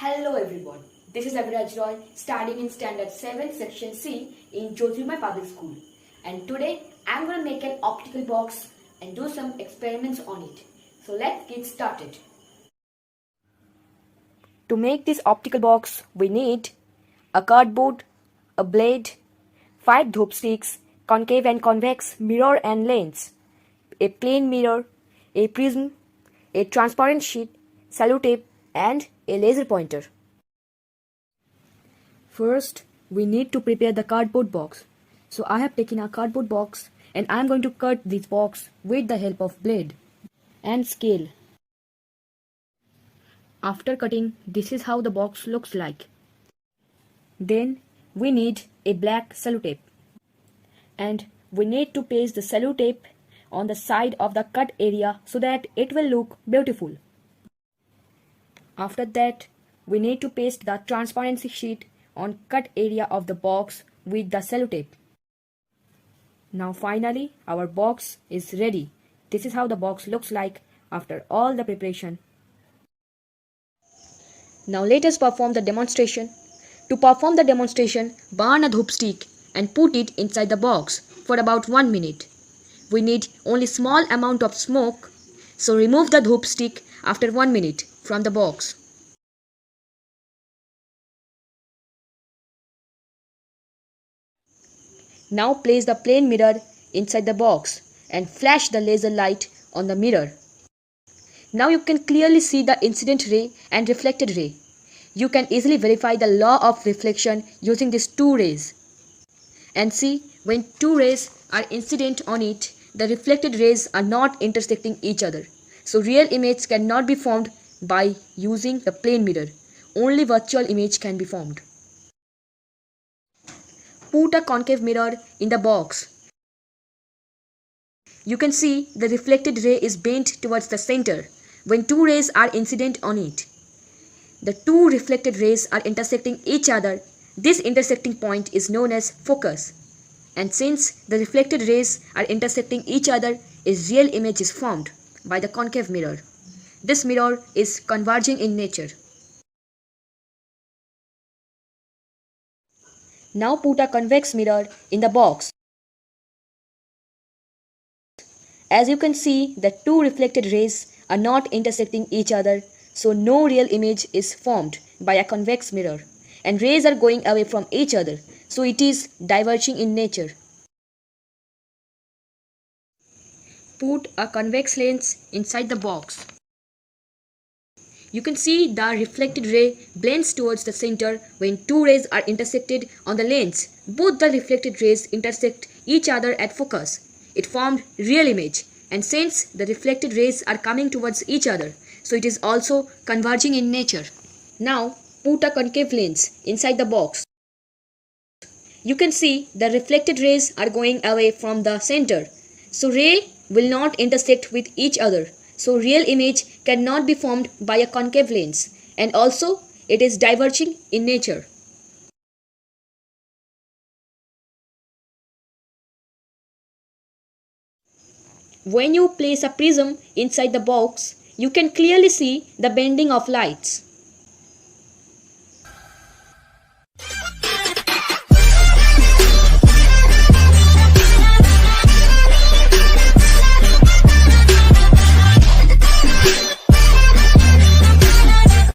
Hello everyone, this is Abhiraj Roy studying in Standard 7 Section C in Jyotirmay Public School, and today I am going to make an optical box and do some experiments on it. So let's get started. To make this optical box we need a cardboard, a blade, 5 dhoop sticks, concave and convex mirror and lens, a plane mirror, a prism, a transparent sheet, sellotape and a laser pointer. First, we need to prepare the cardboard box. So I have taken a cardboard box and I am going to cut this box with the help of blade and scale. After cutting, this is how the box looks like. Then we need a black sellotape. And we need to paste the sellotape on the side of the cut area so that it will look beautiful. After that, we need to paste the transparency sheet on cut area of the box with the sellotape. Now finally our box is ready. This is how the box looks like after all the preparation. Now let us perform the demonstration. To perform the demonstration, burn a dhoop stick and put it inside the box for about 1 minute. We need only small amount of smoke, so remove the dhoop stick after 1 minute from the box. Now place the plane mirror inside the box and flash the laser light on the mirror. Now you can clearly see the incident ray and reflected ray. You can easily verify the law of reflection using these two rays. And see, when two rays are incident on it, the reflected rays are not intersecting each other. So real image cannot be formed by using the plane mirror. Only virtual image can be formed. Put a concave mirror in the box. You can see the reflected ray is bent towards the center when two rays are incident on it. The two reflected rays are intersecting each other. This intersecting point is known as focus. And since the reflected rays are intersecting each other, a real image is formed by the concave mirror. This mirror is converging in nature. Now put a convex mirror in the box. As you can see, the two reflected rays are not intersecting each other, so no real image is formed by a convex mirror, and rays are going away from each other, so it is diverging in nature. Put a convex lens inside the box. You can see the reflected ray blends towards the center when two rays are intersected on the lens. Both the reflected rays intersect each other at focus. It formed real image, and since the reflected rays are coming towards each other, so it is also converging in nature. Now put a concave lens inside the box. You can see the reflected rays are going away from the center, so ray will not intersect with each other. So real image cannot be formed by a concave lens, and also it is diverging in nature. When you place a prism inside the box, you can clearly see the bending of lights.